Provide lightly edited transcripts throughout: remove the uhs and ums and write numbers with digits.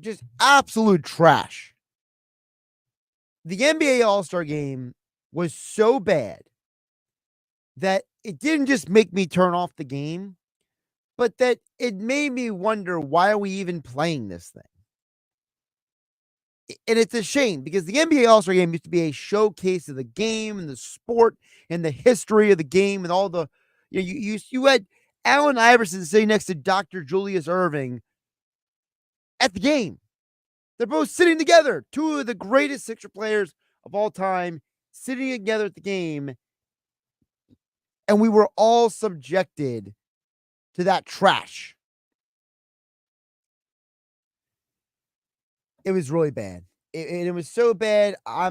just absolute trash. The NBA All-Star game was so bad that it didn't just make me turn off the game, but that it made me wonder, why are we even playing this thing? And it's a shame because the NBA All-Star game used to be a showcase of the game and the sport and the history of the game and all the you had Allen Iverson sitting next to Dr. Julius Erving at the game. They're both sitting together, two of the greatest Sixer players of all time, sitting together at the game, and we were all subjected to that trash. It was really bad. It was so bad. I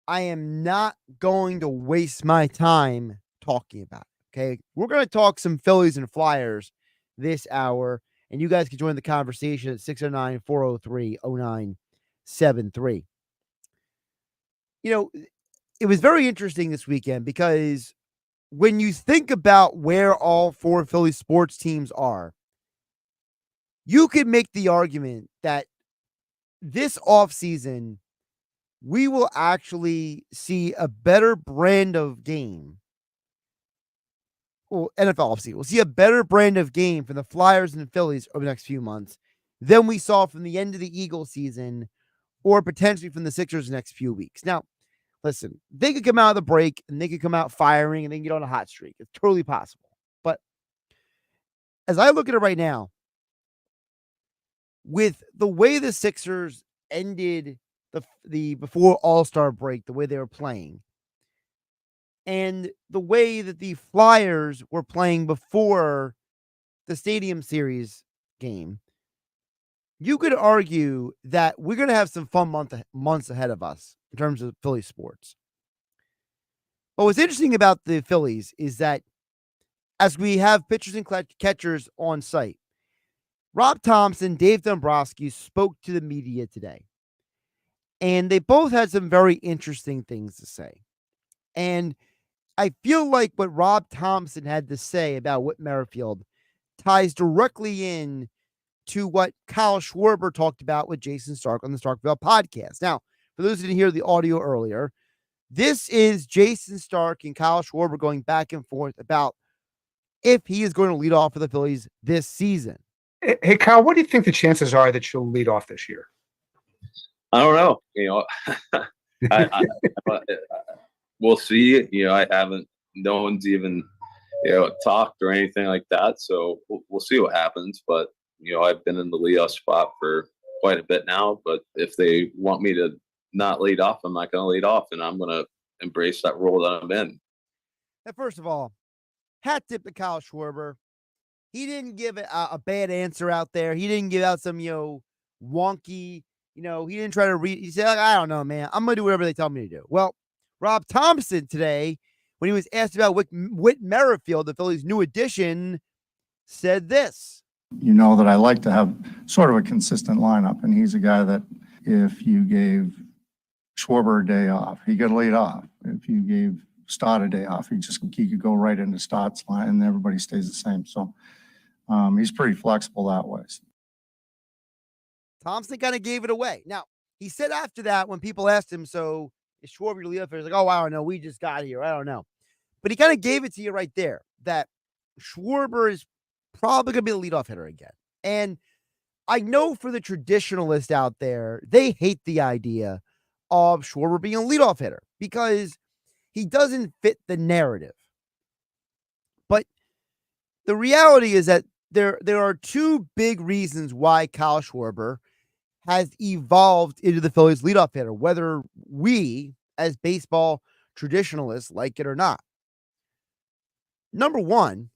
am not going to waste my time talking about it. Okay, we're going to talk some Phillies and Flyers this hour, and you guys can join the conversation at 609-403-0973. You know, it was very interesting this weekend because when you think about where all four Philly sports teams are, you could make the argument that this offseason, we will actually see a better brand of game. Well, NFL offseason, we'll see a better brand of game from the Flyers and the Phillies over the next few months than we saw from the end of the Eagles season or potentially from the Sixers the next few weeks. Now, listen, they could come out of the break and they could come out firing and they can get on a hot streak. It's totally possible. But as I look at it right now, with the way the Sixers ended the before All-Star break, the way they were playing, and the way that the Flyers were playing before the Stadium Series game, you could argue that we're going to have some fun months ahead of us in terms of Philly sports. But what's interesting about the Phillies is that as we have pitchers and catchers on site, Rob Thompson, Dave Dombrowski spoke to the media today, and they both had some very interesting things to say. And I feel like what Rob Thompson had to say about Whit Merrifield ties directly in to what Kyle Schwarber talked about with Jason Stark on the Starkville podcast. Now, for those who didn't hear the audio earlier, this is Jason Stark and Kyle Schwarber going back and forth about if he is going to lead off for the Phillies this season. Hey, Kyle, what do you think the chances are that you'll lead off this year? I don't know. We'll see. I haven't. No one's even, talked or anything like that. So we'll see what happens. But I've been in the leadoff spot for quite a bit now. But if they want me to not lead off, I'm not going to lead off, and I'm going to embrace that role that I'm in. Now, first of all, hat tip to Kyle Schwarber. He didn't give a bad answer out there. He didn't give out some, wonky, he didn't try to read. He said, I don't know, man. I'm going to do whatever they tell me to do. Well, Rob Thompson today, when he was asked about Whit Merrifield, the Phillies' new addition, said this. You know that I like to have sort of a consistent lineup, and he's a guy that if you gave Schwarber a day off, he could lead off. If you gave Stott a day off, he could go right into Stott's line, and everybody stays the same. So he's pretty flexible that way. Thompson kind of gave it away. Now, he said after that, when people asked him, so is Schwarber your leadoff hitter? He's like, oh, I don't know. We just got here. I don't know. But he kind of gave it to you right there that Schwarber is probably going to be the leadoff hitter again. And I know for the traditionalists out there, they hate the idea of Schwarber being a leadoff hitter because he doesn't fit the narrative. But the reality is that there are two big reasons why Kyle Schwarber has evolved into the Phillies leadoff hitter, whether we as baseball traditionalists like it or not. Number one,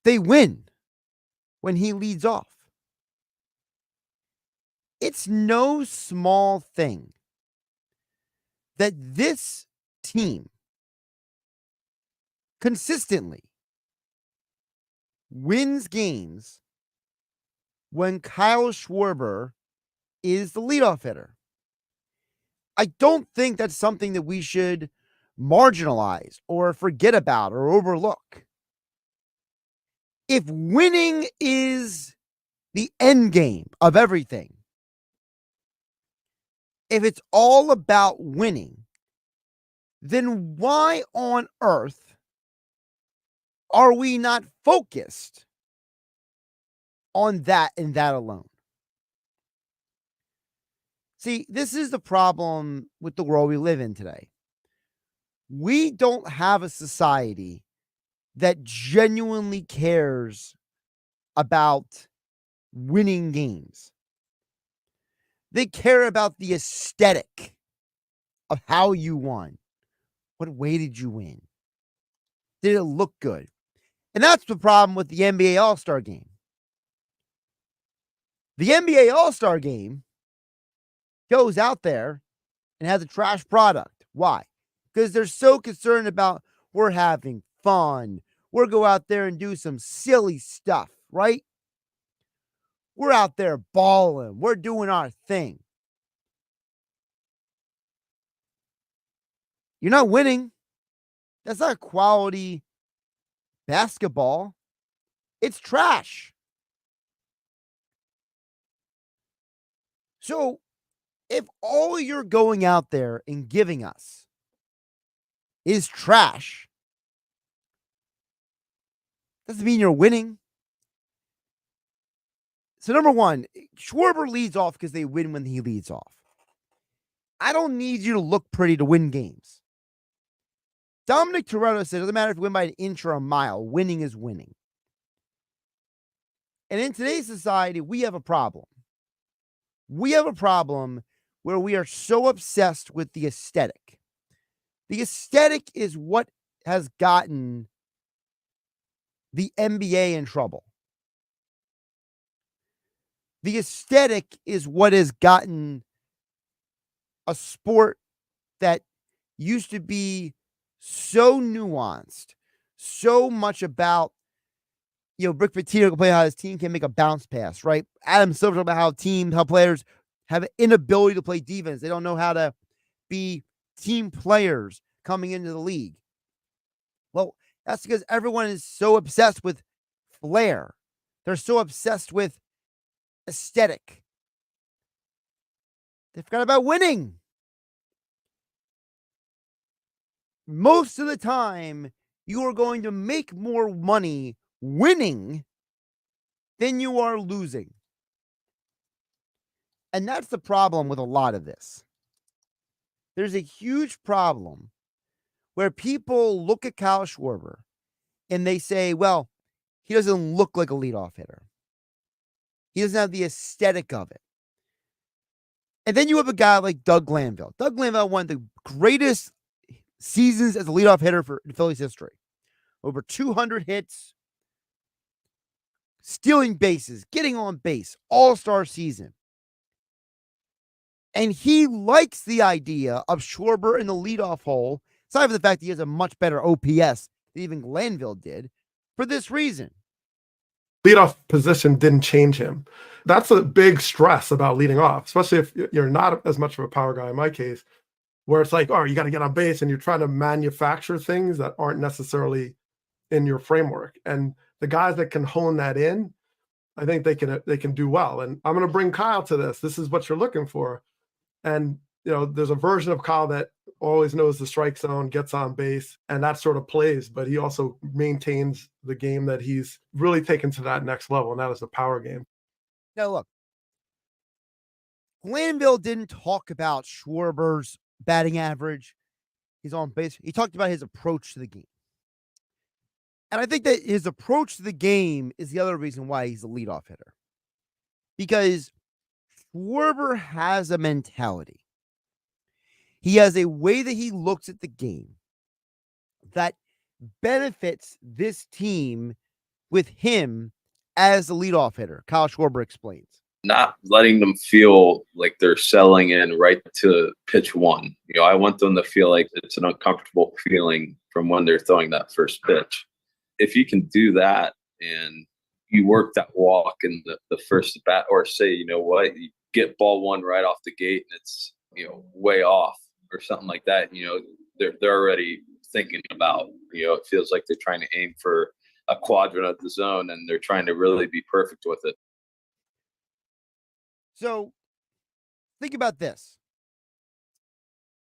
they win when he leads off. It's no small thing that this team consistently wins games when Kyle Schwarber is the leadoff hitter. I don't think that's something that we should marginalize or forget about or overlook. If winning is the end game of everything, if it's all about winning, then why on earth are we not focused on that and that alone? See, this is the problem with the world we live in today. We don't have a society that genuinely cares about winning games. They care about the aesthetic of how you won. What way did you win? Did it look good? And that's the problem with the NBA All-Star game. The NBA All-Star game goes out there and has a trash product. Why? Because they're so concerned about we're having fun. We'll go out there and do some silly stuff, right? We're out there balling. We're doing our thing. You're not winning. That's not quality basketball. It's trash. So if all you're going out there and giving us is trash, doesn't mean you're winning. So number one, Schwarber leads off because they win when he leads off. I don't need you to look pretty to win games. Dominic Toretto said, it doesn't matter if you win by an inch or a mile, winning is winning. And in today's society, we have a problem. We have a problem where we are so obsessed with the aesthetic. The aesthetic is what has gotten the NBA in trouble. The aesthetic is what has gotten a sport that used to be so nuanced, so much about, Rick Pitino can play how his team can make a bounce pass, right? Adam Silver talking about how players have an inability to play defense. They don't know how to be team players coming into the league. Well, that's because everyone is so obsessed with flair. They're so obsessed with aesthetic. They forgot about winning. Most of the time, you are going to make more money winning than you are losing. And that's the problem with a lot of this. There's a huge problem where people look at Kyle Schwarber and they say, well, he doesn't look like a leadoff hitter. He doesn't have the aesthetic of it. And then you have a guy like Doug Glanville. Doug Glanville won the greatest seasons as a leadoff hitter for Phillies history. Over 200 hits, stealing bases, getting on base, all-star season. And he likes the idea of Schwarber in the leadoff hole, aside from the fact that he has a much better OPS than even Glanville did, for this reason. Leadoff position didn't change him. That's a big stress about leading off, especially if you're not as much of a power guy in my case, where it's like, oh, you got to get on base and you're trying to manufacture things that aren't necessarily in your framework. And the guys that can hone that in, I think they can do well. And I'm going to bring Kyle to this. This is what you're looking for. And, there's a version of Kyle that always knows the strike zone, gets on base, and that sort of plays. But he also maintains the game that he's really taken to that next level, and that is the power game. Now, look, Glanville didn't talk about Schwarber's batting average. He's on base. He talked about his approach to the game. And I think that his approach to the game is the other reason why he's a leadoff hitter. Because Schwarber has a mentality. He has a way that he looks at the game that benefits this team with him as the leadoff hitter. Kyle Schwarber explains. Not letting them feel like they're selling in right to pitch one. I want them to feel like it's an uncomfortable feeling from when they're throwing that first pitch. If you can do that and you work that walk in the first bat, or say, you get ball one right off the gate and it's, way off or something like that, they're already thinking about, it feels like they're trying to aim for a quadrant of the zone and they're trying to really be perfect with it. So think about this.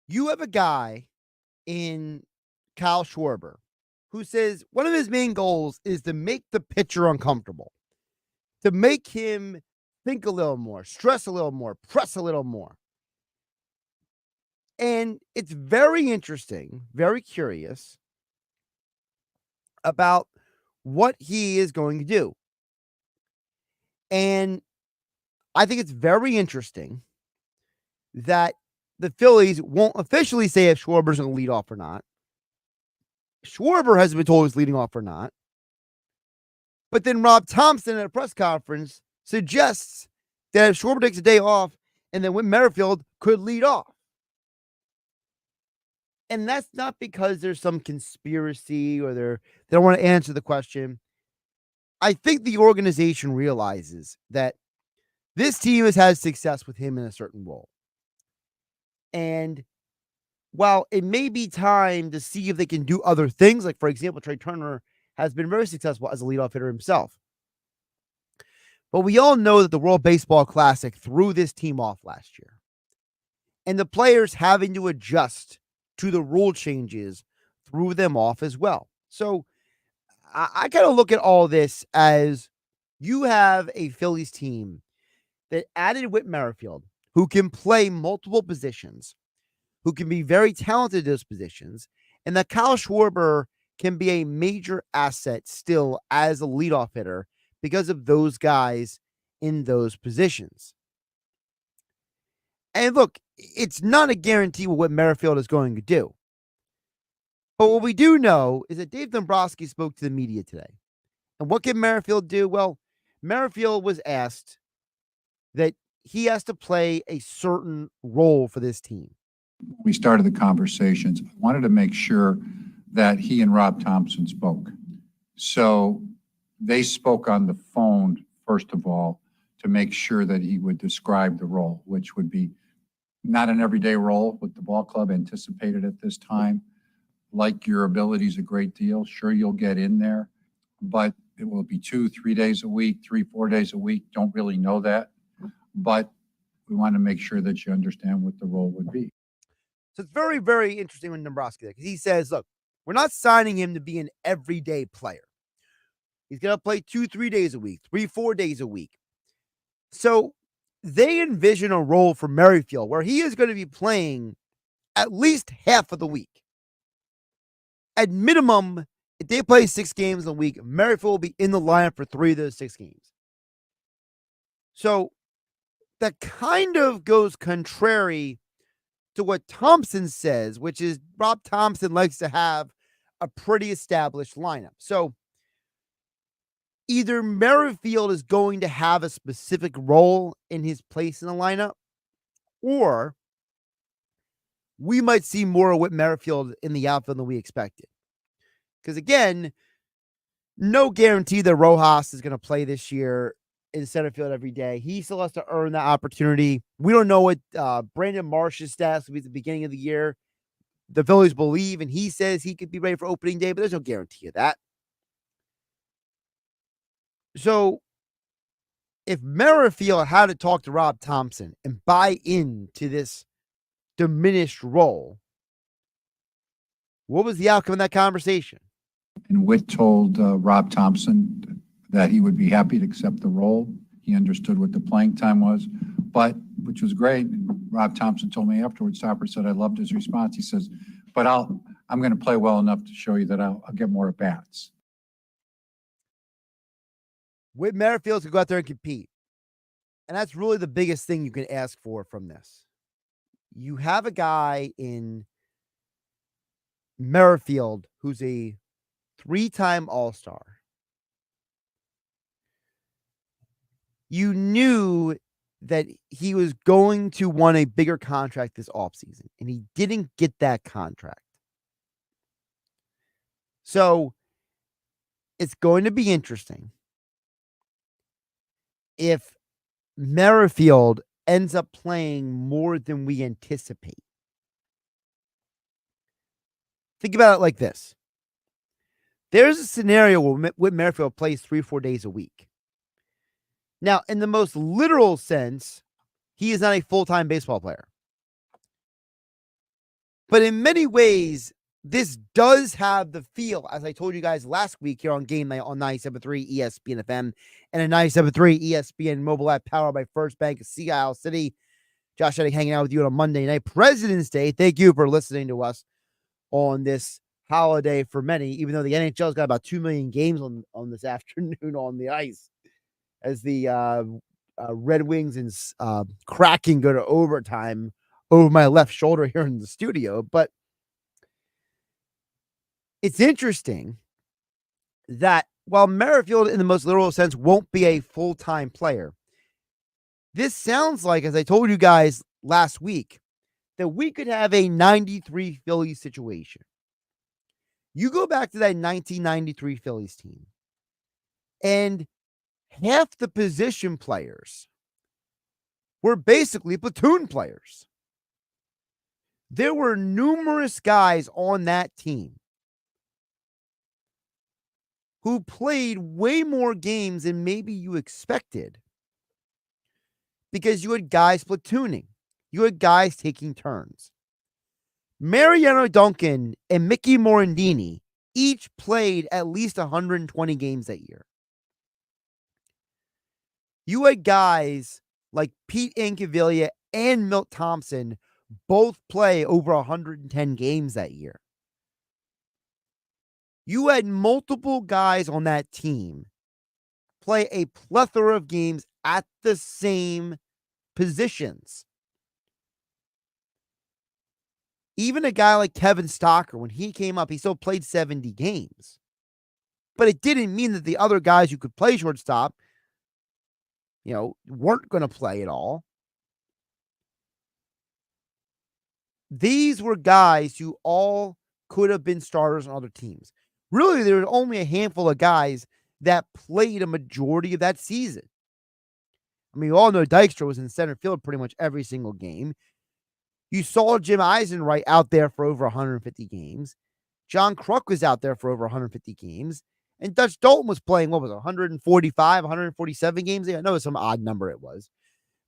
You have a guy in Kyle Schwarber who says one of his main goals is to make the pitcher uncomfortable, to make him think a little more, stress a little more, press a little more. And it's very interesting, very curious about what he is going to do. And I think it's very interesting that the Phillies won't officially say if Schwarber's going to lead off or not. Schwarber hasn't been told he's leading off or not. But then Rob Thompson at a press conference suggests that if Schwarber takes a day off and then Whit Merrifield could lead off. And that's not because there's some conspiracy or they don't want to answer the question. I think the organization realizes that this team has had success with him in a certain role. And while it may be time to see if they can do other things, like, for example, Trey Turner has been very successful as a leadoff hitter himself. But we all know that the World Baseball Classic threw this team off last year. And the players having to adjust to the rule changes threw them off as well. So I kind of look at all this as you have a Phillies team that added Whit Merrifield, who can play multiple positions, who can be very talented at those positions, and that Kyle Schwarber can be a major asset still as a leadoff hitter because of those guys in those positions. And look, it's not a guarantee what Merrifield is going to do. But what we do know is that Dave Dombrowski spoke to the media today. And what can Merrifield do? Well, Merrifield was asked that he has to play a certain role for this team. We started the conversations. I wanted to make sure that he and Rob Thompson spoke. So they spoke on the phone, first of all, to make sure that he would describe the role, which would be not an everyday role with the ball club anticipated at this time. Like your abilities a great deal. Sure, you'll get in there, but it will be 2-3 days a week, 3-4 days a week. Don't really know that, but we want to make sure that you understand what the role would be. So it's very, very interesting with Dombrowski because he says, look, we're not signing him to be an everyday player. He's going to play 2-3 days a week, 3-4 days a week. So they envision a role for Merrifield where he is going to be playing at least half of the week. At minimum, if they play 6 games a week, Merrifield will be in the lineup for 3 of those 6 games. So that kind of goes contrary to what Thompson says, which is Rob Thompson likes to have a pretty established lineup. So either Merrifield is going to have a specific role in his place in the lineup, or we might see more of Whit Merrifield in the outfield than we expected. Because again, no guarantee that Rojas is going to play this year in center field every day. He still has to earn that opportunity. We don't know what Brandon Marsh's stats will be at the beginning of the year. The Phillies believe, and he says he could be ready for opening day, but there's no guarantee of that. So if Merrifield had to talk to Rob Thompson and buy into this diminished role, what was the outcome of that conversation? And Whit told Rob Thompson that he would be happy to accept the role. He understood what the playing time was, but which was great. And Rob Thompson told me afterwards, Topper said, I loved his response. He says, but I'm going to play well enough to show you that I'll get more at bats. Whit Merrifield could go out there and compete. And that's really the biggest thing you can ask for from this. You have a guy in Merrifield who's a 3-time All-Star. You knew that he was going to want a bigger contract this offseason, and he didn't get that contract. So it's going to be interesting if Merrifield ends up playing more than we anticipate. Think about it like this. There's a scenario where Whit Merrifield plays 3-4 days a week. Now, in the most literal sense, he is not a full-time baseball player. But in many ways, this does have the feel, as I told you guys last week here on Game Night on 97.3 ESPN FM and a 97.3 ESPN mobile app powered by First Bank of Sea Isle City. Josh Eddy hanging out with you on a Monday night, President's Day. Thank you for listening to us on this holiday for many, even though the NHL's got about 2 million games on this afternoon on the ice as the Red Wings and Kraken go to overtime over my left shoulder here in the studio. But it's interesting that while Merrifield, in the most literal sense, won't be a full-time player, this sounds like, as I told you guys last week, that we could have a 93 Phillies situation. You go back to that 1993 Phillies team, and half the position players were basically platoon players. There were numerous guys on that team who played way more games than maybe you expected because you had guys platooning. You had guys taking turns. Mariano Duncan and Mickey Morandini each played at least 120 games that year. You had guys like Pete Incaviglia and Milt Thompson both play over 110 games that year. You had multiple guys on that team play a plethora of games at the same positions. Even a guy like Kevin Stocker, when he came up, he still played 70 games. But it didn't mean that the other guys who could play shortstop, weren't going to play at all. These were guys who all could have been starters on other teams. Really, there were only a handful of guys that played a majority of that season. I mean, you all know Dykstra was in center field pretty much every single game. You saw Jim Eisenreich out there for over 150 games. John Kruk was out there for over 150 games. And Dutch Dalton was playing, 145, 147 games? I know it was some odd number it was.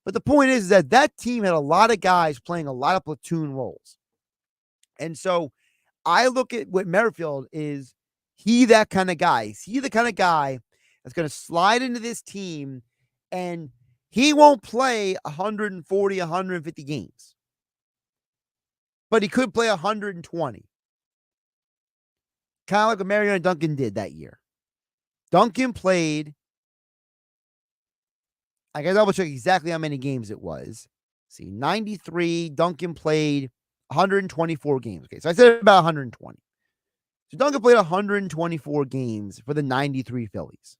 But the point is that team had a lot of guys playing a lot of platoon roles. And so I look at what Merrifield is, he that kind of guy. Is he the kind of guy that's going to slide into this team and he won't play 140, 150 games. But he could play 120. Kind of like what Mariano Duncan did that year. Duncan played, I got to double check exactly how many games it was. See, 93, Duncan played 124 games. Okay, so I said about 120. So Duncan played 124 games for the 93 Phillies.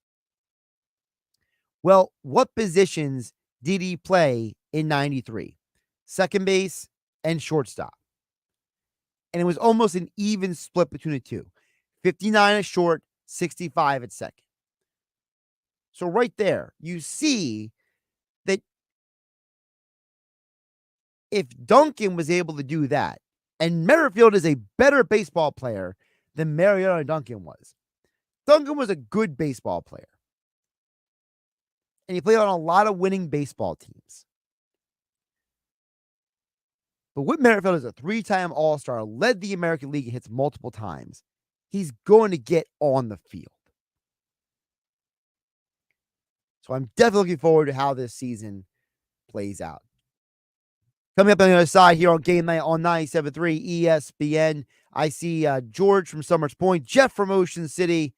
Well, what positions did he play in 93? Second base and shortstop. And it was almost an even split between the two. 59 at short, 65 at second. So right there, you see that if Duncan was able to do that, and Merrifield is a better baseball player than Mariano Duncan was. Duncan was a good baseball player. And he played on a lot of winning baseball teams. But Whit Merrifield is a 3-time All-Star, led the American League in hits multiple times. He's going to get on the field. So I'm definitely looking forward to how this season plays out. Coming up on the other side here on Game Night on 97.3 ESPN, I see George from Summers Point, Jeff from Ocean City,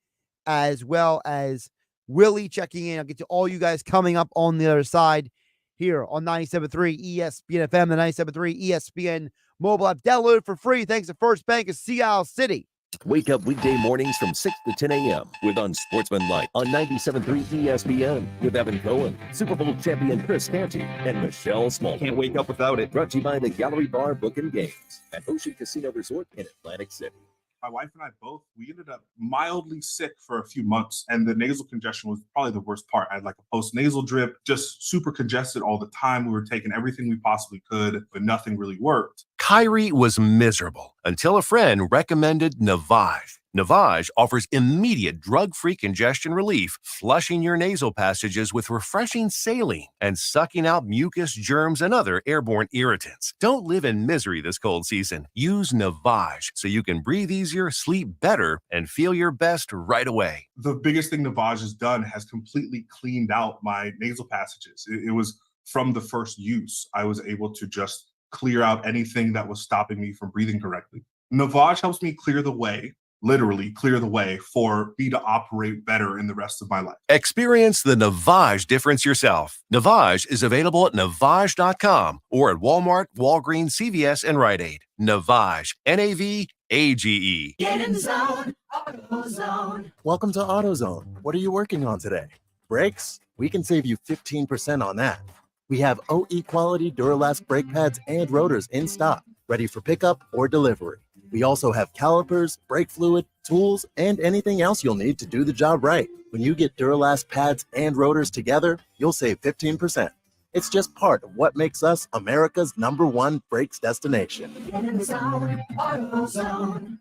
as well as Willie checking in. I'll get to all you guys coming up on the other side here on 97.3 ESPN FM, the 97.3 ESPN mobile app. Download it for free thanks to First Bank of Sea Isle City. Wake up weekday mornings from 6 to 10 a.m. with Unsportsmanlike on 97.3 ESPN with Evan Cohen, Super Bowl champion Chris Canty, and Michelle Small. Can't wake up without it. Brought to you by the Gallery Bar Book and Games at Ocean Casino Resort in Atlantic City. My wife and I both, we ended up mildly sick for a few months, and the nasal congestion was probably the worst part. I had like a post-nasal drip, just super congested all the time. We were taking everything we possibly could, but nothing really worked. Kyrie was miserable until a friend recommended Navive. Navage offers immediate drug-free congestion relief, flushing your nasal passages with refreshing saline and sucking out mucus, germs, and other airborne irritants. Don't live in misery this cold season. Use Navage so you can breathe easier, sleep better, and feel your best right away. The biggest thing Navage has done has completely cleaned out my nasal passages. It was from the first use. I was able to just clear out anything that was stopping me from breathing correctly. Navage helps me clear the way, literally clear the way for me to operate better in the rest of my life. Experience the Navage difference yourself. Navage is available at Navage.com or at Walmart, Walgreens, CVS, and Rite Aid. Navage, N-A-V-A-G-E. Get in the zone, AutoZone. Welcome to AutoZone. What are you working on today? Brakes? We can save you 15% on that. We have OE quality Duralast brake pads and rotors in stock, ready for pickup or delivery. We also have calipers, brake fluid, tools, and anything else you'll need to do the job right. When you get Duralast pads and rotors together, you'll save 15%. It's just part of what makes us America's #1 brakes destination. Get in the zone, AutoZone.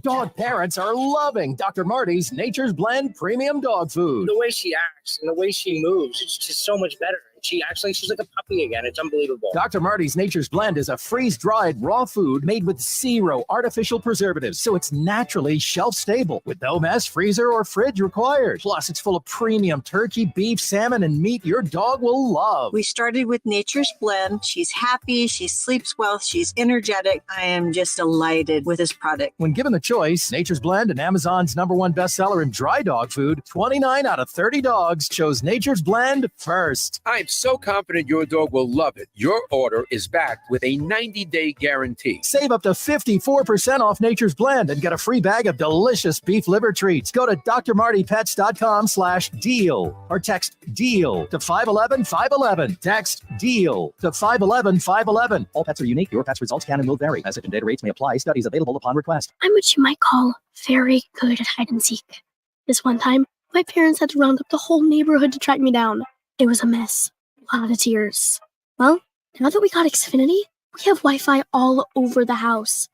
Dog parents are loving Dr. Marty's Nature's Blend Premium Dog Food. The way she acts and the way she moves, it's just so much better. She acts like she's like a puppy again. It's unbelievable. Dr. Marty's Nature's Blend is a freeze-dried raw food made with 0 artificial preservatives, so it's naturally shelf-stable with no mess, freezer, or fridge required. Plus, it's full of premium turkey, beef, salmon, and meat your dog will love. We started with Nature's Blend. She's happy, she sleeps well, she's energetic. I am just delighted with this product. When given the choice, Nature's Blend and Amazon's #1 bestseller in dry dog food, 29 out of 30 dogs chose Nature's Blend first. I'm so confident your dog will love it. Your order is backed with a 90-day guarantee. Save up to 54% off Nature's Blend and get a free bag of delicious beef liver treats. Go to drmartypets.com/deal or text DEAL to 511-511. Text DEAL to 511-511. All pets are unique. Your pet's results can and will vary. Message and data rates may apply. Studies available upon request. I'm what you might call very good at hide and seek. This one time, my parents had to round up the whole neighborhood to track me down. It was a mess. A lot of tears. Well, now that we got Xfinity, we have Wi-Fi all over the house,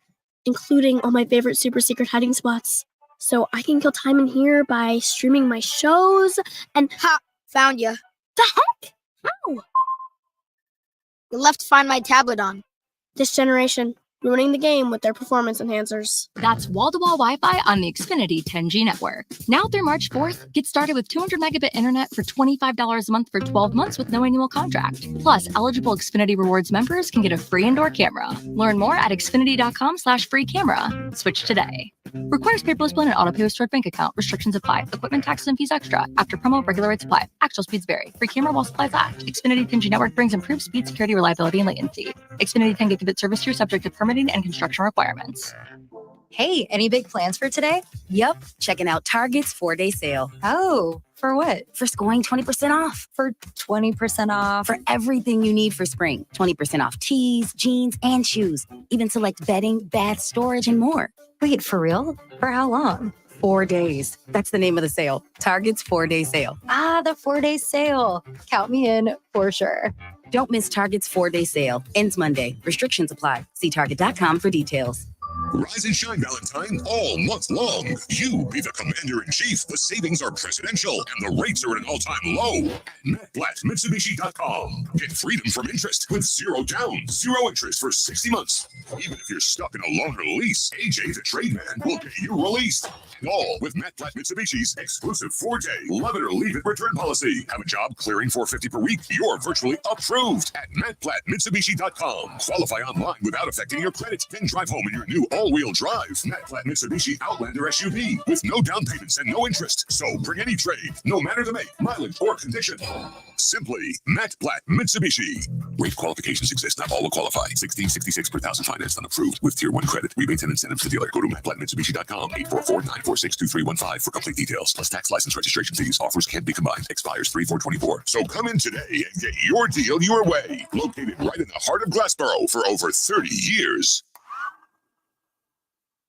including all my favorite super secret hiding spots. So I can kill time in here by streaming my shows and... Ha! Found you. The heck? How? You left to find my tablet on. This generation, ruining the game with their performance enhancers. That's wall-to-wall Wi-Fi on the Xfinity 10G network. Now through March 4th, get started with 200 megabit internet for $25 a month for 12 months with no annual contract. Plus, eligible Xfinity Rewards members can get a free indoor camera. Learn more at xfinity.com/free camera. Switch today. Requires paperless plan and auto-pay with stored bank account. Restrictions apply. Equipment taxes and fees extra. After promo, regular rates apply. Actual speeds vary. Free camera while supplies last. Xfinity 10G network brings improved speed, security, reliability, and latency. Xfinity 10 gigabit service tier subject to permitting and construction requirements. Hey, any big plans for today? Yep, checking out Target's 4-day sale. Oh, for what? For scoring 20% off. For 20% off? For everything you need for spring. 20% off tees, jeans, and shoes. Even select bedding, bath, storage, and more. Wait, for real? For how long? 4 days. That's the name of the sale. Target's 4-day sale. Ah, the 4-day sale. Count me in for sure. Don't miss Target's 4-day sale. Ends Monday. Restrictions apply. See Target.com for details. Rise and shine, Valentine, all month long. You be the commander-in-chief. The savings are presidential, and the rates are at an all-time low. At MatBlattMitsubishi.com. Get freedom from interest with 0 down, 0 interest for 60 months. Even if you're stuck in a longer lease, AJ the trade man will get you released. And all with Matt Blatt Mitsubishi's exclusive 4-day love it or leave it return policy. Have a job clearing $450 per week? You're virtually approved at MattBlattMitsubishi.com. Qualify online without affecting your credit. Then drive home in your new all-wheel drive Matt Blatt Mitsubishi Outlander SUV with no down payments and no interest. So bring any trade, no matter the make, mileage, or condition. Simply Matt Blatt Mitsubishi. Rate qualifications exist. Not all will qualify. $16.66 per thousand financed unapproved with Tier 1 credit. Rebates and incentives to dealer. Go to MattBlattMitsubishi.com. 844-946-2315 for complete details. Plus tax, license, registration fees. Offers can't be combined. Expires 3/4/24. So come in today and get your deal your way. Located right in the heart of Glassboro for over 30 years.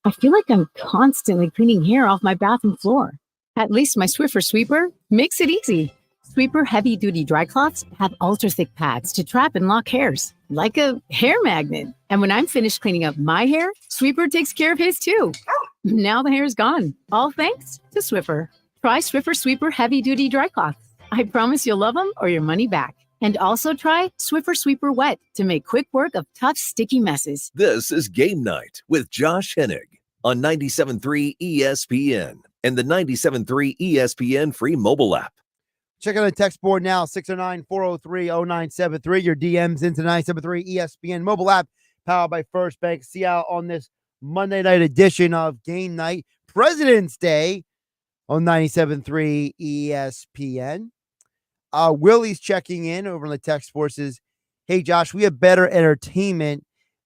I feel like I'm constantly cleaning hair off my bathroom floor. At least my Swiffer Sweeper makes it easy. Sweeper heavy-duty dry cloths have ultra-thick pads to trap and lock hairs, like a hair magnet. And when I'm finished cleaning up my hair, Sweeper takes care of his too. Now the hair's gone, all thanks to Swiffer. Try Swiffer Sweeper Heavy Duty Dry Cloths. I promise you'll love them or your money back. And also try Swiffer Sweeper Wet to make quick work of tough, sticky messes. This is Game Night with Josh Hennig on 97.3 ESPN and the 97.3 ESPN free mobile app. Check out the text board now, 609-403-0973. Your DMs into 97.3 ESPN mobile app, powered by First Bank. See you on this Monday night edition of Game Night, President's Day on 97.3 ESPN. Willie's checking in over on the text forces. Hey, Josh, we have better entertainment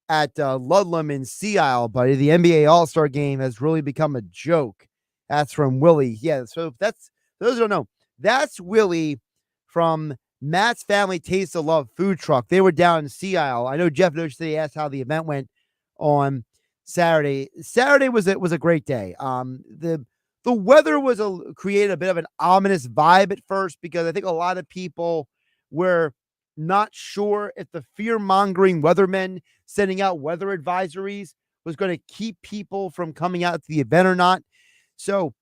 at Ludlam in Sea Isle, buddy. The NBA All-Star Game has really become a joke. That's from Willie. Yeah, so that's, those who don't know, that's Willie from Matt's Family Taste of Love food truck. They were down in Sea Isle. I know Jeff noticed they asked how the event went on Saturday. Saturday was a great day. The weather was created a bit of an ominous vibe at first because I think a lot of people were not sure if the fear-mongering weathermen sending out weather advisories was going to keep people from coming out to the event or not. So,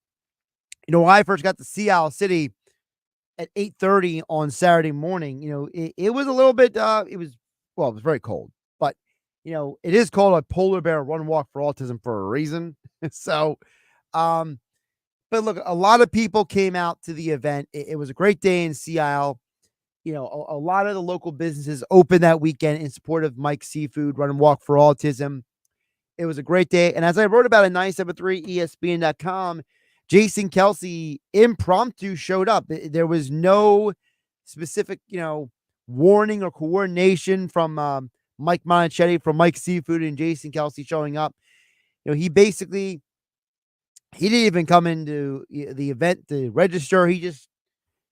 when I first got to Sea Isle City at 8:30 on Saturday morning, it was a little bit, it was very cold, but, it is called a polar bear run walk for autism for a reason. So, but look, a lot of people came out to the event. It was a great day in Sea Isle. A lot of the local businesses opened that weekend in support of Mike's Seafood Run and Walk for Autism. It was a great day. And as I wrote about at 973ESPN.com, Jason Kelsey impromptu showed up. There was no specific, warning or coordination from Mike Montichetti from Mike's Seafood and Jason Kelsey showing up. He basically, he didn't even come into the event to register. He just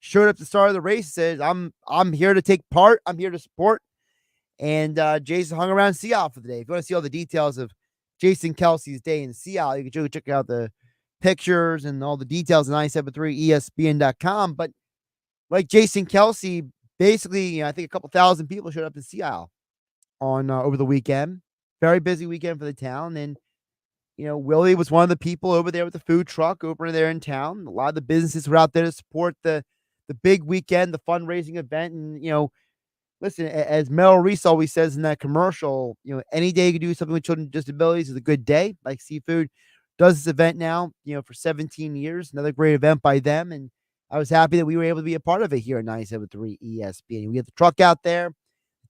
showed up at the start of the race, says, I'm here to take part. I'm here to support. And Jason hung around Sea Isle for the day. If you want to see all the details of Jason Kelsey's day in Sea Isle, you can go check out the pictures and all the details at 973ESPN.com. But like Jason Kelsey, basically, I think a couple thousand people showed up in Sea Isle on over the weekend. Very busy weekend for the town. And Willie was one of the people over there with the food truck over there in town. A lot of the businesses were out there to support the big weekend, the fundraising event. And, listen, as Mel Reese always says in that commercial, any day you can do something with children with disabilities is a good day. Like Seafood does this event now, for 17 years. Another great event by them. And I was happy that we were able to be a part of it here at 97.3 ESPN. We had the truck out there,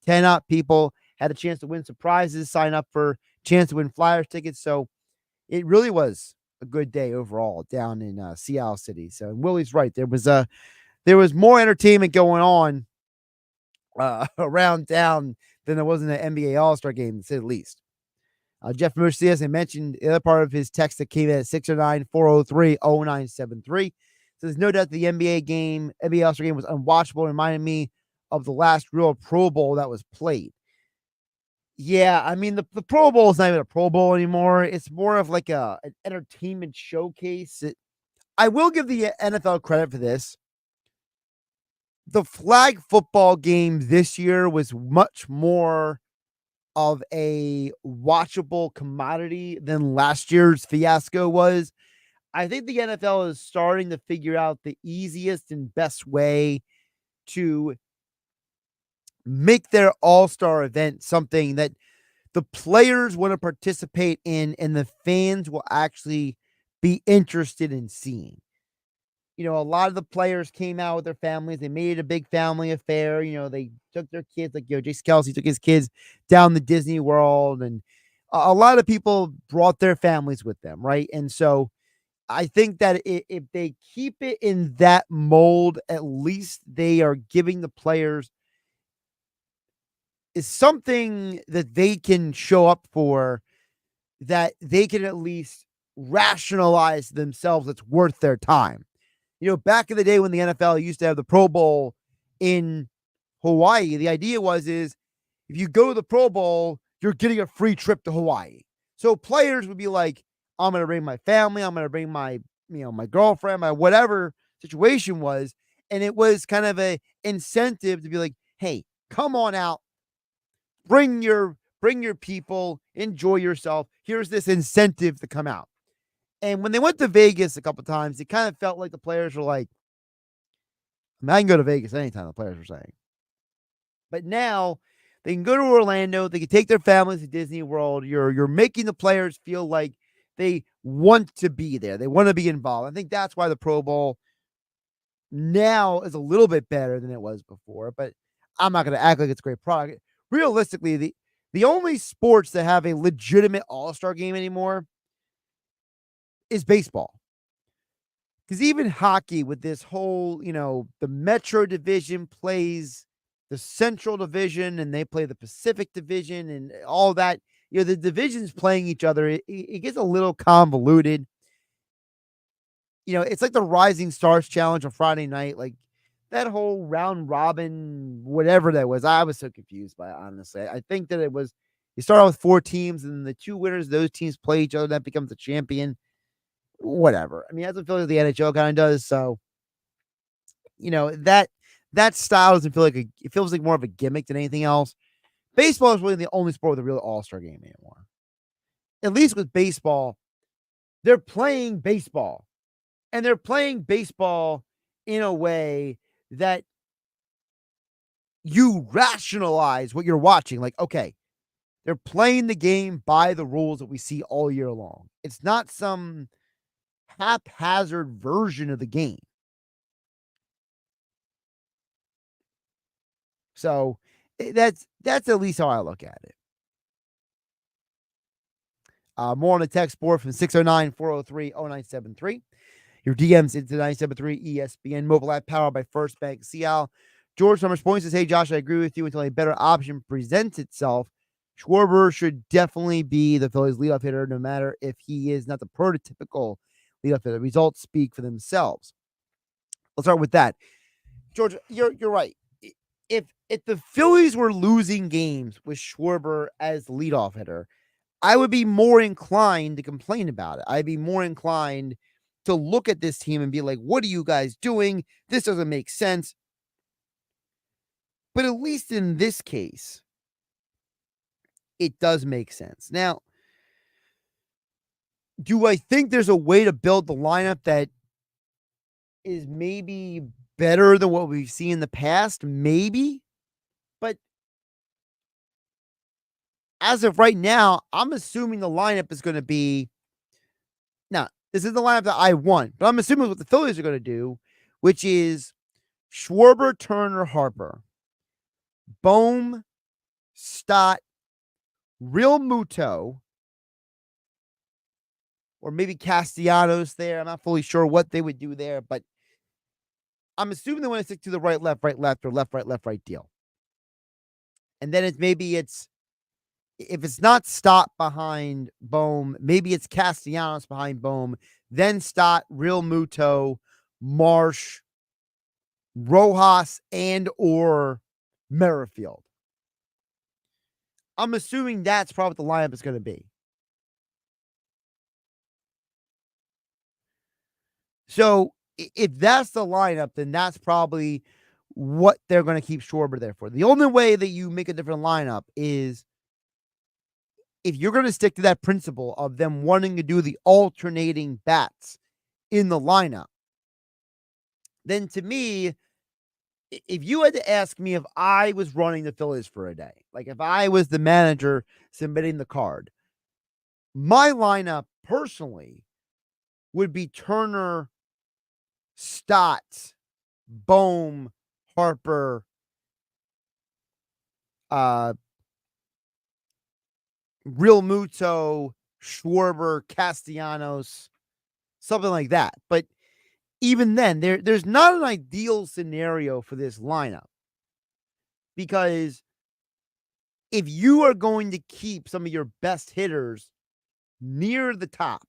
10 up people, had a chance to win some prizes, sign up for a chance to win Flyers tickets. So it really was a good day overall down in Sea Isle City. So Willie's right. There was more entertainment going on around town than there was in the NBA All-Star Game, to say the least. Jeff Mercier, as I mentioned, the other part of his text that came in at 609-403-0973. So there's no doubt the NBA All-Star Game was unwatchable. It reminded me of the last real Pro Bowl that was played. Yeah, I mean, the Pro Bowl is not even a Pro Bowl anymore. It's more of like an entertainment showcase. I will give the NFL credit for this. The flag football game this year was much more of a watchable commodity than last year's fiasco was. I think the NFL is starting to figure out the easiest and best way to make their all-star event something that the players want to participate in and the fans will actually be interested in seeing. A lot of the players came out with their families. They made it a big family affair. They took their kids, like, Jason Kelsey took his kids down the Disney World, and a lot of people brought their families with them, right? And so I think that if they keep it in that mold, at least they are giving the players is something that they can show up for, that they can at least rationalize themselves that's worth their time. Back in the day when the NFL used to have the Pro Bowl in Hawaii, the idea is if you go to the Pro Bowl, you're getting a free trip to Hawaii. So players would be like, I'm going to bring my family, I'm going to bring my, my girlfriend, my whatever situation was. And it was kind of a incentive to be like, hey, come on out, bring your people, enjoy yourself. Here's this incentive to come out. And when they went to Vegas a couple times, it kind of felt like the players were like, I can go to Vegas anytime, the players were saying. But now they can go to Orlando. They can take their families to Disney World. You're making the players feel like they want to be there. They want to be involved. I think that's why the Pro Bowl now is a little bit better than it was before. But I'm not going to act like it's a great product. Realistically, the only sports that have a legitimate all-star game anymore is baseball. Because even hockey, with this whole, the Metro Division plays the Central Division and they play the Pacific Division and all that, the divisions playing each other, it gets a little convoluted. It's like the Rising Stars Challenge on Friday night. Like that whole round robin, whatever that was, I was so confused by it, honestly. I think that it was, you start out with 4 teams and the 2 winners of those teams play each other. That becomes the champion. Whatever. I mean, that's what feels like the NHL kind of does. So, that style doesn't feel like it feels like more of a gimmick than anything else. Baseball is really the only sport with a real all-star game anymore. At least with baseball, they're playing baseball. And they're playing baseball in a way that you rationalize what you're watching. Like, okay, they're playing the game by the rules that we see all year long. It's not some haphazard version of the game. So that's at least how I look at it. More on the text board from 609-403-0973. Your DMs into 973 ESPN mobile app powered by First Bank CL. George Summers points says, hey, Josh, I agree with you until a better option presents itself. Schwarber should definitely be the Phillies leadoff hitter, no matter if he is not the prototypical leadoff hitter. The results speak for themselves. Let's start with that. George, you're right. If the Phillies were losing games with Schwarber as the leadoff hitter, I would be more inclined to complain about it. I'd be more inclined to look at this team and be like, what are you guys doing? This doesn't make sense. But at least in this case, it does make sense. Now, do I think there's a way to build the lineup that is maybe better than what we've seen in the past? Maybe. But as of right now, I'm assuming the lineup is going to be, now, this is the lineup that I want, but I'm assuming what the Phillies are going to do, which is Schwarber, Turner, Harper, Bohm, Stott, Real Muto, or maybe Castellanos there. I'm not fully sure what they would do there, but I'm assuming they want to stick to the right, left, or left, right deal. And then if it's not Stott behind Bohm, maybe it's Castellanos behind Bohm, then Stott, Real Muto, Marsh, Rojas, and or Merrifield. I'm assuming that's probably what the lineup is going to be. So if that's the lineup, then that's probably what they're going to keep Schwarber there for. The only way that you make a different lineup is if you're going to stick to that principle of them wanting to do the alternating bats in the lineup. Then to me, if you had to ask me if I was running the Phillies for a day, like if I was the manager submitting the card, my lineup personally would be Turner, Stott, Bohm, Harper, Real Muto, Schwarber, Castellanos, something like that. But even then, there's not an ideal scenario for this lineup. Because if you are going to keep some of your best hitters near the top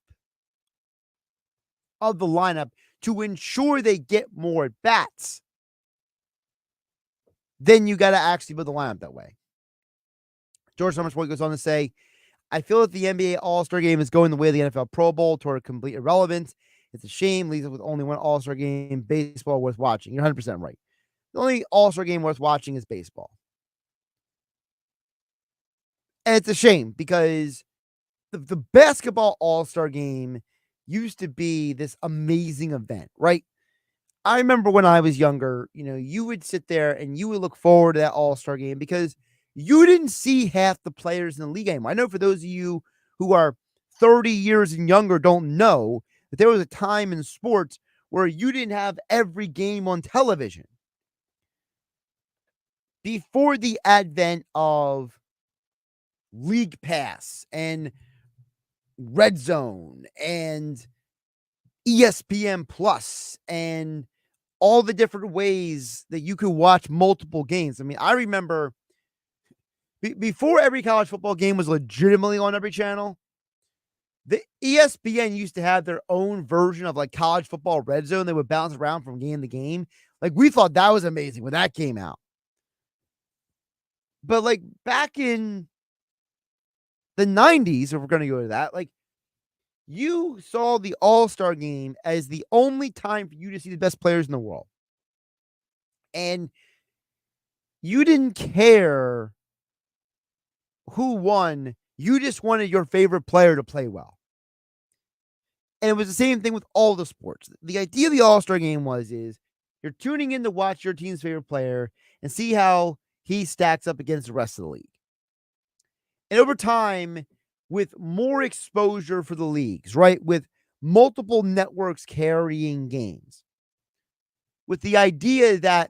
of the lineup to ensure they get more at-bats, then you got to actually build the lineup that way. George Summersport goes on to say, I feel that the NBA All-Star Game is going the way of the NFL Pro Bowl toward complete irrelevance. It's a shame, leaves us with only one All-Star Game baseball worth watching. You're 100% right. The only All-Star Game worth watching is baseball. And it's a shame because the basketball All-Star Game used to be this amazing event, right? I remember when I was younger, you would sit there and you would look forward to that All-Star game because you didn't see half the players in the league anymore. I know for those of you who are 30 years and younger don't know that there was a time in sports where you didn't have every game on television. Before the advent of League Pass and Red Zone and ESPN Plus and all the different ways that you could watch multiple games. I mean, I remember before every college football game was legitimately on every channel, the ESPN used to have their own version of like college football Red Zone. They would bounce around from game to game. Like we thought that was amazing when that came out. But like back in the 90s, if we're going to go to that, like you saw the All-Star game as the only time for you to see the best players in the world. And you didn't care who won. You just wanted your favorite player to play well. And it was the same thing with all the sports. The idea of the All-Star game is you're tuning in to watch your team's favorite player and see how he stacks up against the rest of the league. And over time, with more exposure for the leagues, right? With multiple networks carrying games, with the idea that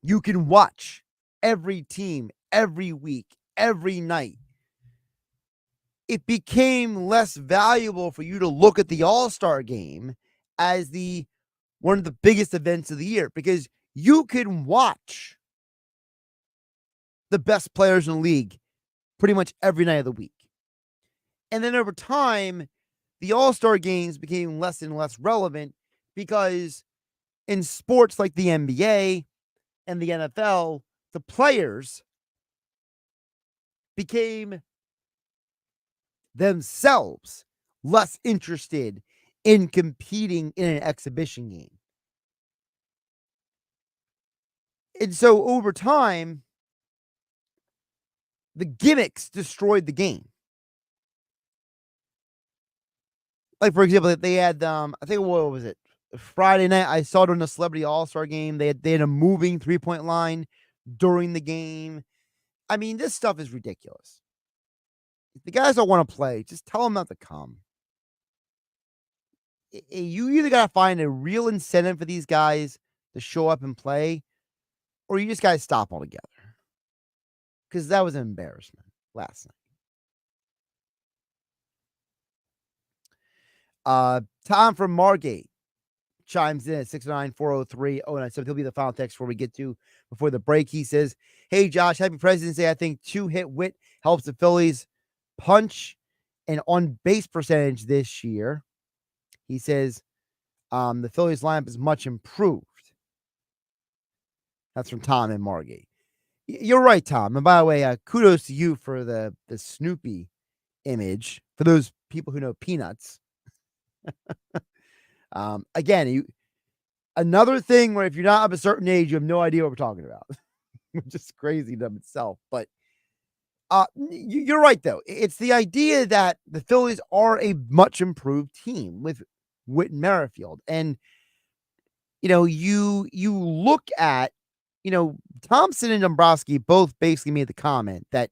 you can watch every team, every week, every night, it became less valuable for you to look at the All-Star game as one of the biggest events of the year because you can watch the best players in the league pretty much every night of the week. And then over time, the All-Star games became less and less relevant because in sports like the NBA and the NFL, the players became themselves less interested in competing in an exhibition game. And so over time, the gimmicks destroyed the game. Like, for example, they had, I think, what was it? Friday night, I saw it on the Celebrity All-Star game. They had a moving three-point line during the game. I mean, this stuff is ridiculous. If the guys don't want to play, just tell them not to come. You either got to find a real incentive for these guys to show up and play, or you just got to stop altogether. Because that was an embarrassment last night. Tom from Margate chimes in at 609-403-0970. He'll be the final text before we get to before the break. He says, "Hey Josh, happy President's Day. I think 2-hit Witt helps the Phillies punch and on base percentage this year." He says, the Phillies lineup is much improved. That's from Tom in Margate. You're right, Tom. And by the way, kudos to you for the Snoopy image. For those people who know Peanuts. Again, another thing where if you're not of a certain age, you have no idea what we're talking about, which is crazy in itself. But you're right, though. It's the idea that the Phillies are a much improved team with Whit and Merrifield. And, you look at, Thompson and Dombrowski both basically made the comment that,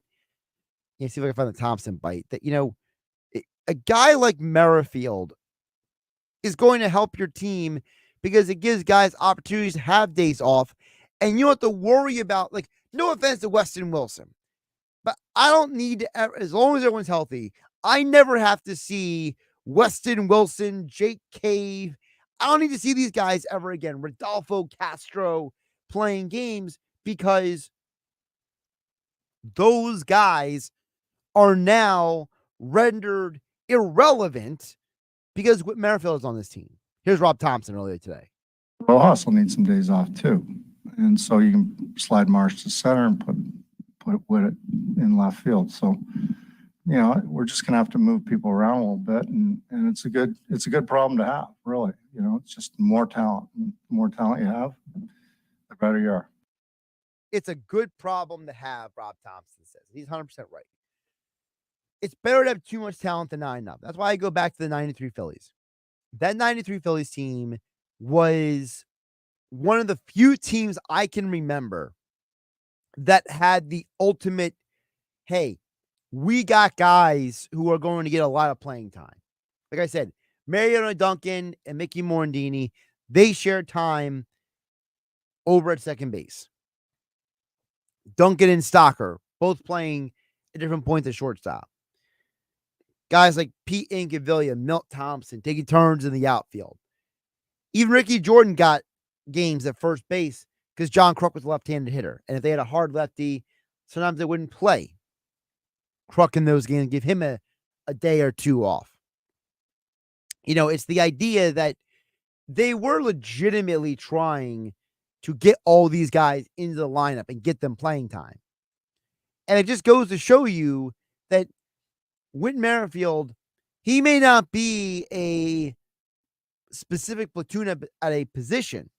see if I can find the Thompson bite, that, a guy like Merrifield is going to help your team because it gives guys opportunities to have days off. And you don't have to worry about, like, no offense to Weston Wilson, but I don't need to, as long as everyone's healthy, I never have to see Weston Wilson, Jake Cave. I don't need to see these guys ever again. Rodolfo Castro playing games because those guys are now rendered irrelevant because Whit Merrifield is on this team. Here's Rob Thompson earlier today. Well, also need some days off too. And so you can slide Marsh to center and put Witt in left field. So, we're just gonna have to move people around a little bit, and it's a good problem to have, really. It's just more talent. The more talent you have, the better you are. It's a good problem to have, Rob Thompson says. He's 100% right. it's better to have too much talent than not enough. That's why I go back to the 93 Phillies. That 93 Phillies team was one of the few teams I can remember that had the ultimate, hey, we got guys who are going to get a lot of playing time. Like I said, Mariano Duncan and Mickey Morandini, they shared time over at second base. Duncan and Stocker, both playing at different points at shortstop. Guys like Pete Incaviglia, Milt Thompson, taking turns in the outfield. Even Ricky Jordan got games at first base because John Kruk was a left-handed hitter. And if they had a hard lefty, sometimes they wouldn't play Kruk in those games, give him a day or two off. You know, it's the idea that they were legitimately trying to get all these guys into the lineup and get them playing time. And it just goes to show you that Whit Merrifield, he may not be a specific platoon at a position.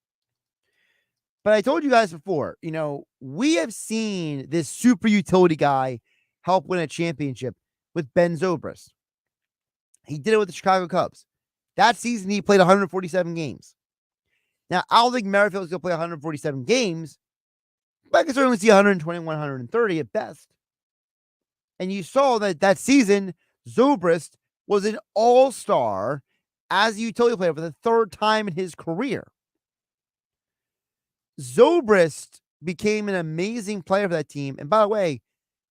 But I told you guys before, you know, we have seen this super utility guy help win a championship with Ben Zobrist. He did it with the Chicago Cubs. That season, he played 147 games. Now, I don't think Merrifield's going to play 147 games, but I can certainly see 120, 130 at best. And you saw that season, Zobrist was an all-star as a utility player for the third time in his career. Zobrist became an amazing player for that team. And by the way,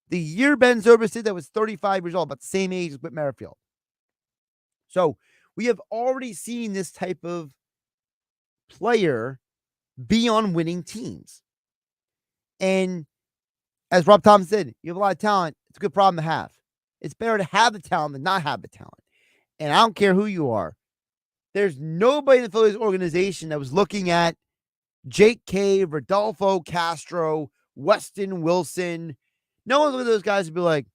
the year Ben Zobrist did that was 35 years old, about the same age as Whit Merrifield. So we have already seen this type of player be on winning teams. And as Rob Thompson said, you have a lot of talent. It's a good problem to have. It's better to have the talent than not have the talent. And I don't care who you are. There's nobody in the Phillies organization that was looking at Jake Cave, Rodolfo Castro, Weston Wilson. No one looked at those guys and be like,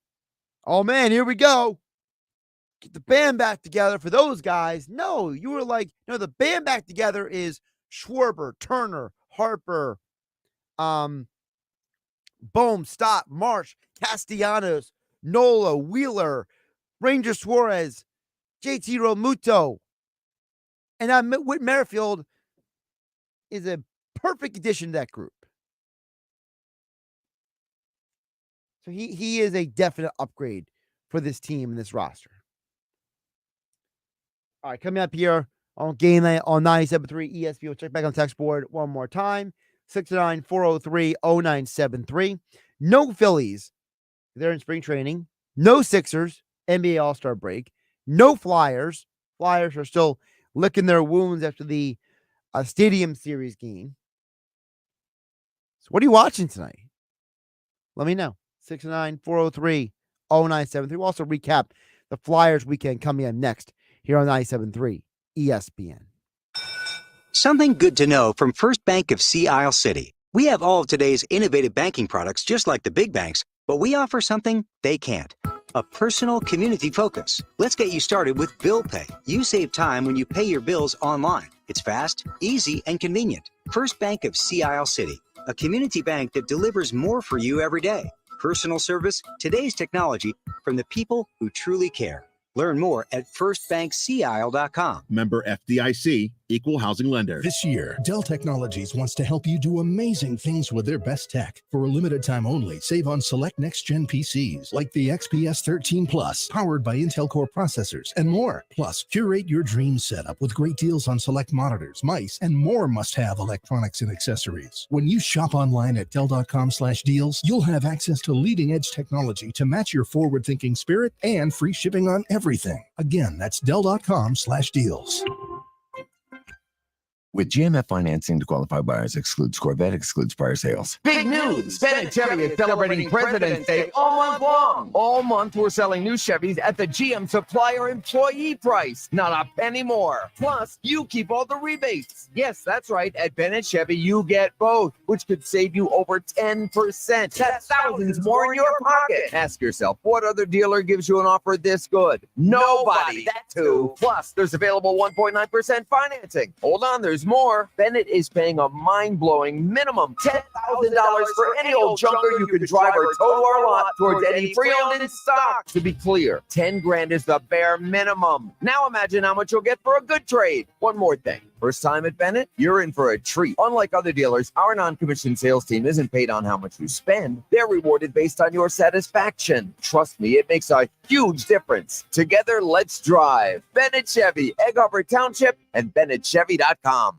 oh man, here we go. Get the band back together for those guys. No, you were like, no, the band back together is Schwarber, Turner, Harper, Bohm, Stott, Marsh, Castellanos, Nola, Wheeler, Ranger Suarez, JT Realmuto. And Whit Merrifield is a perfect addition to that group. So he is a definite upgrade for this team and this roster. All right, coming up here on GameNight on 97.3 ESPN. We'll check back on the text board one more time. 694030973. No Phillies. They're in spring training. No Sixers. NBA All-Star break. No Flyers. Flyers are still licking their wounds after the Stadium Series game. So what are you watching tonight? Let me know. 694030973. We'll also recap the Flyers weekend coming up next here on 97.3 ESPN. Something good to know from First Bank of Sea Isle City. We have all of today's innovative banking products just like the big banks, but we offer something they can't. A personal community focus. Let's get you started with Bill Pay. You save time when you pay your bills online. It's fast, easy, and convenient. First Bank of Sea Isle City. A community bank that delivers more for you every day. Personal service, today's technology, from the people who truly care. Learn more at firstbankseaisle.com. Member FDIC, Equal Housing Lender. This year, Dell Technologies wants to help you do amazing things with their best tech. For a limited time only, save on select next-gen PCs like the XPS 13 Plus, powered by Intel Core processors, and more. Plus, curate your dream setup with great deals on select monitors, mice, and more must-have electronics and accessories. When you shop online at Dell.com/deals, you'll have access to leading-edge technology to match your forward-thinking spirit and free shipping on everything. Again, that's Dell.com/deals. With GMF financing to qualify buyers excludes Corvette, excludes prior sales. Big news! Ben and Chevy is celebrating President's Day all month long. All month, we're selling new Chevys at the GM supplier employee price. Not a penny more. Plus, you keep all the rebates. Yes, that's right. At Ben and Chevy, you get both, which could save you over 10%. That's thousands more in your pocket. Ask yourself, what other dealer gives you an offer this good? Nobody. That too. Plus, there's available 1.9% financing. Hold on, there's There's more. Bennett is paying a mind-blowing minimum $10,000 for any old junker you can drive or tow to our lot towards any pre-owned in stock. To be clear, 10 grand is the bare minimum. Now imagine how much you'll get for a good trade. One more thing. First time at Bennett, you're in for a treat. Unlike other dealers, our non-commissioned sales team isn't paid on how much you spend. They're rewarded based on your satisfaction. Trust me, it makes a huge difference. Together, let's drive. Bennett Chevy, Egg Harbor Township, and BennettChevy.com.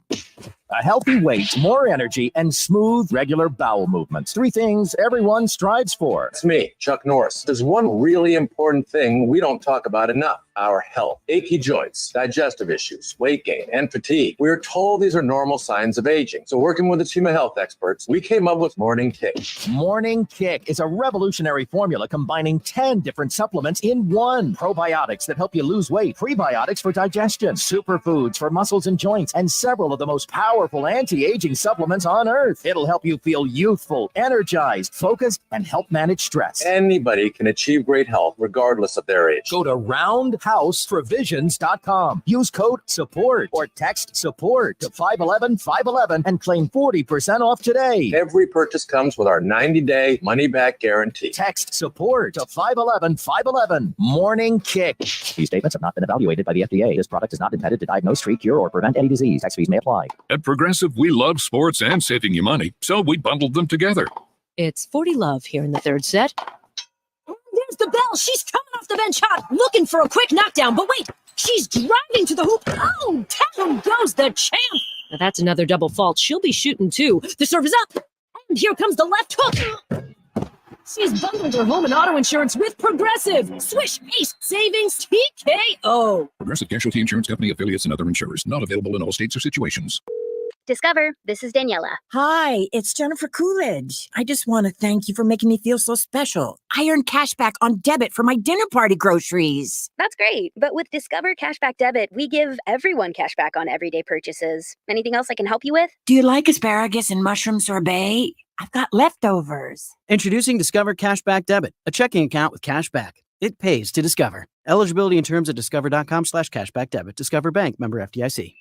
A healthy weight, more energy, and smooth, regular bowel movements. 3 things everyone strives for. It's me, Chuck Norris. There's one really important thing we don't talk about enough: our health. Achy joints, digestive issues, weight gain, and fatigue. We're told these are normal signs of aging. So working with a team of health experts, we came up with Morning Kick. Morning Kick is a revolutionary formula combining 10 different supplements in one. Probiotics that help you lose weight, prebiotics for digestion, superfoods for muscles and joints, and several of the most powerful anti-aging supplements on earth. It'll help you feel youthful, energized, focused, and help manage stress. Anybody can achieve great health regardless of their age. Go to roundhouseprovisions.com. Use code SUPPORT or text SUPPORT to 511-511 and claim 40% off today. Every purchase comes with our 90-day money-back guarantee. Text SUPPORT to 511-511. Morning Kick. These statements have not been evaluated by the FDA. This product is not intended to diagnose, treat, cure, or prevent any disease. Tax fees may apply. At Progressive, we love sports and saving you money, so we bundled them together. It's 40 love here in the third set. There's the bell. She's coming off the bench hot, looking for a quick knockdown. But wait, she's driving to the hoop. Oh, down goes the champ. Now that's another double fault. She'll be shooting too. The serve is up. And here comes the left hook. She's bundled her home and auto insurance with Progressive. Swish, ace, savings, TKO. Progressive Casualty Insurance Company, affiliates, and other insurers. Not available in all states or situations. Discover, this is Daniela. Hi, it's Jennifer Coolidge. I just want to thank you for making me feel so special. I earned cash back on debit for my dinner party groceries. That's great. But with Discover Cashback Debit, we give everyone cash back on everyday purchases. Anything else I can help you with? Do you like asparagus and mushroom sorbet? I've got leftovers. Introducing Discover Cashback Debit, a checking account with cash back. It pays to Discover. Eligibility and terms at discover.com/cashback debit. Discover Bank, member FDIC.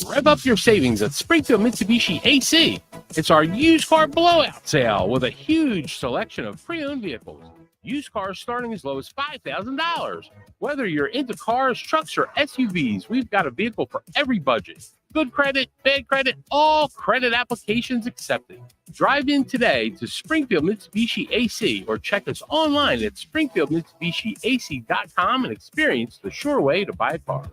Rev up your savings at Springfield Mitsubishi AC. It's our used car blowout sale with a huge selection of pre-owned vehicles. Used cars starting as low as $5,000. Whether you're into cars, trucks, or SUVs, we've got a vehicle for every budget. Good credit, bad credit, all credit applications accepted. Drive in today to Springfield Mitsubishi AC or check us online at springfieldmitsubishiac.com and experience the sure way to buy a car.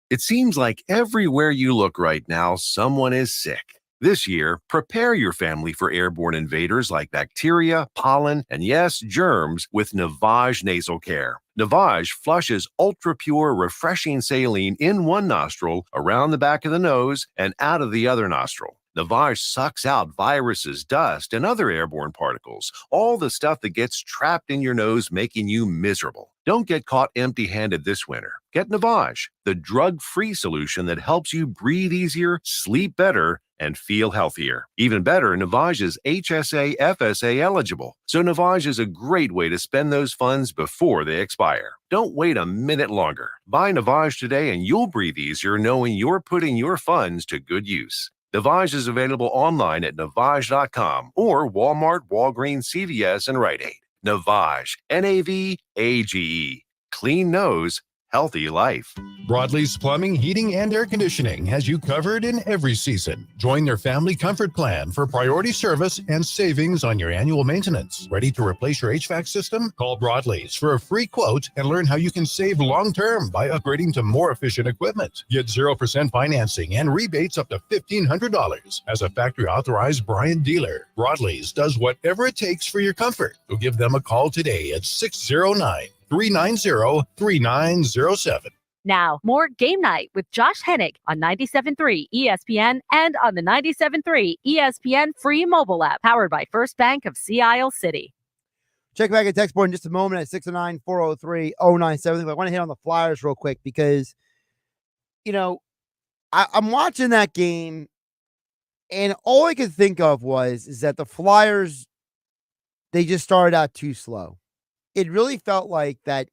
It seems like everywhere you look right now, someone is sick. This year, prepare your family for airborne invaders like bacteria, pollen, and yes, germs with Navage Nasal Care. Navage flushes ultra-pure, refreshing saline in one nostril, around the back of the nose, and out of the other nostril. Navage sucks out viruses, dust, and other airborne particles, all the stuff that gets trapped in your nose, making you miserable. Don't get caught empty-handed this winter. Get Navage, the drug-free solution that helps you breathe easier, sleep better, and feel healthier. Even better, Navage is HSA, FSA eligible. So Navage is a great way to spend those funds before they expire. Don't wait a minute longer. Buy Navage today and you'll breathe easier knowing you're putting your funds to good use. Navage is available online at Navage.com or Walmart, Walgreens, CVS, and Rite Aid. Navage, Navage. Clean nose, healthy life. Broadleaf's Plumbing, Heating, and Air Conditioning has you covered in every season. Join their Family Comfort Plan for priority service and savings on your annual maintenance. Ready to replace your HVAC system? Call Broadleaf's for a free quote and learn how you can save long-term by upgrading to more efficient equipment. Get 0% financing and rebates up to $1,500. As a factory-authorized Bryant dealer, Broadleaf's does whatever it takes for your comfort. So give them a call today at 609-390-3907. Now, more Game Night with Josh Hennick on 97.3 ESPN and on the 97.3 ESPN free mobile app, powered by First Bank of Sea Isle City. Check back at text board in just a moment at 609-403-0970. I want to hit on the Flyers real quick because, you know, I'm watching that game, and all I could think of is that the Flyers, they just started out too slow. It really felt like that,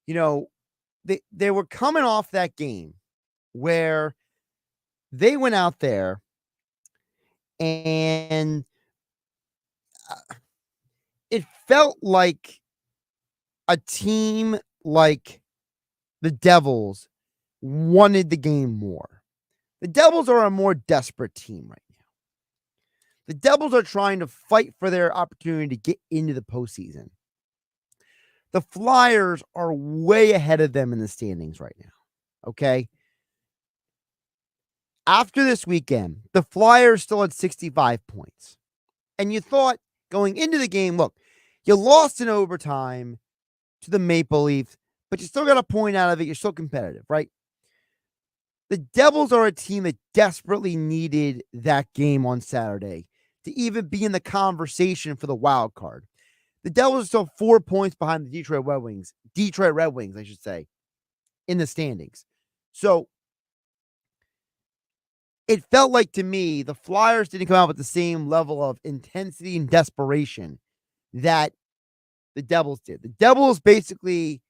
you know, they were coming off that game where they went out there and it felt like a team like the Devils wanted the game more. The Devils are a more desperate team right now. The Devils are trying to fight for their opportunity to get into the postseason. The Flyers are way ahead of them in the standings right now. Okay. After this weekend, the Flyers still had 65 points. And you thought going into the game, look, you lost in overtime to the Maple Leafs, but you still got a point out of it. You're still competitive, right? The Devils are a team that desperately needed that game on Saturday to even be in the conversation for the wild card. The Devils are still 4 points behind the Detroit Red Wings, I should say, in the standings. So it felt like to me, the Flyers didn't come out with the same level of intensity and desperation that the Devils did. The Devils basically,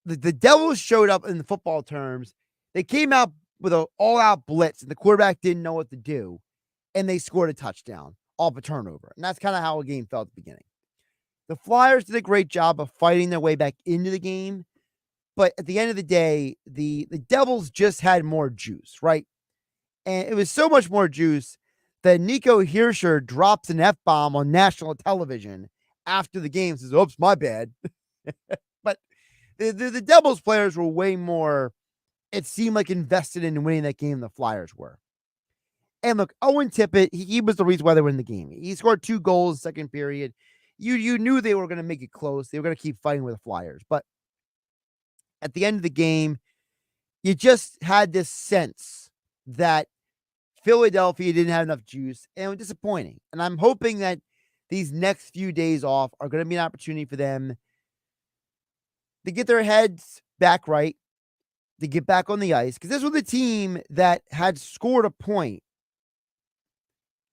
the Devils showed up in the football terms. They came out with an all-out blitz, and the quarterback didn't know what to do, and they scored a touchdown off a turnover. And that's kind of how a game felt at the beginning. The Flyers did a great job of fighting their way back into the game, but at the end of the day, the Devils just had more juice, right? And it was so much more juice that Nico Hirscher drops an F-bomb on national television after the game, says, oops, my bad. But the Devils players were way more, it seemed like, invested in winning that game than the Flyers were. And look, Owen Tippett, he was the reason why they were in the game. He scored 2 goals in the second period. You knew they were going to make it close. They were going to keep fighting with the Flyers. But at the end of the game, you just had this sense that Philadelphia didn't have enough juice, and it was disappointing. And I'm hoping that these next few days off are going to be an opportunity for them to get their heads back right, to get back on the ice, because this was a team that had scored a point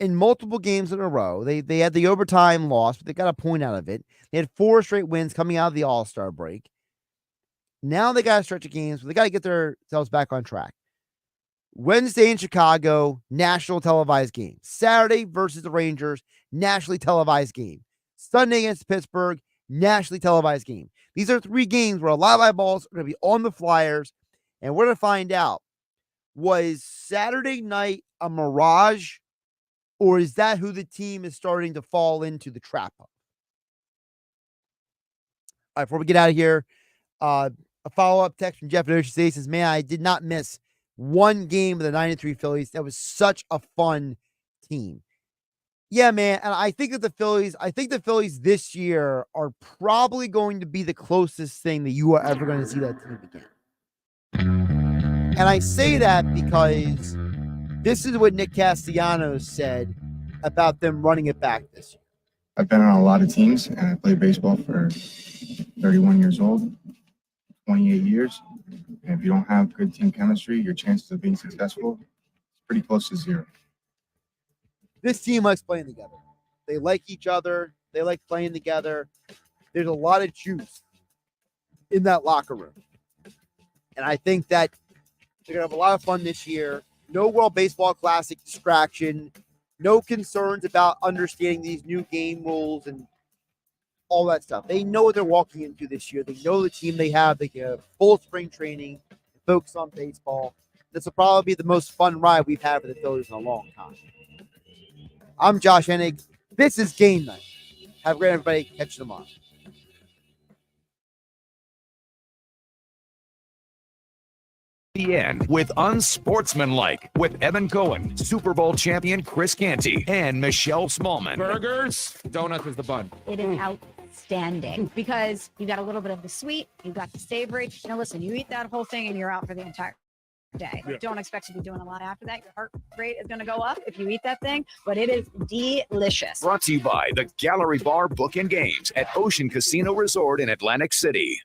in multiple games in a row. They had the overtime loss, but they got a point out of it. They had 4 straight wins coming out of the All-Star break. Now they got a stretch of games, but they got to get themselves back on track. Wednesday in Chicago, national televised game. Saturday versus the Rangers, nationally televised game. Sunday against Pittsburgh, nationally televised game. These are 3 games where a lot of eyeballs are going to be on the Flyers, and we're going to find out, was Saturday night a mirage, or is that who the team is starting to fall into the trap of? All right, before we get out of here, a follow-up text from Jeff Notion says, man, I did not miss one game of the 93 Phillies. That was such a fun team. Yeah, man. And I think the Phillies this year are probably going to be the closest thing that you are ever going to see that team again. And I say that because this is what Nick Castellanos said about them running it back this year. I've been on a lot of teams, and I played baseball for 31 years old, 28 years. And if you don't have good team chemistry, your chances of being successful is pretty close to 0. This team likes playing together. They like each other. They like playing together. There's a lot of juice in that locker room. And I think that they're going to have a lot of fun this year. No World Baseball Classic distraction. No concerns about understanding these new game rules and all that stuff. They know what they're walking into this year. They know the team they have. They can have full spring training, focus on baseball. This will probably be the most fun ride we've had for the Phillies in a long time. I'm Josh Hennig. This is Game Night. Have a great everybody. Catch you tomorrow. The end with Unsportsmanlike with Evan Cohen, Super Bowl champion Chris Canty, and Michelle Smallman. Burgers, donut is the bun. It is outstanding because you got a little bit of the sweet, you got the savory. Now listen, you eat that whole thing and you're out for the entire day. Yeah. Don't expect to be doing a lot after that. Your heart rate is going to go up if you eat that thing, but it is delicious. Brought to you by the Gallery Bar Book and Games at Ocean Casino Resort in Atlantic City.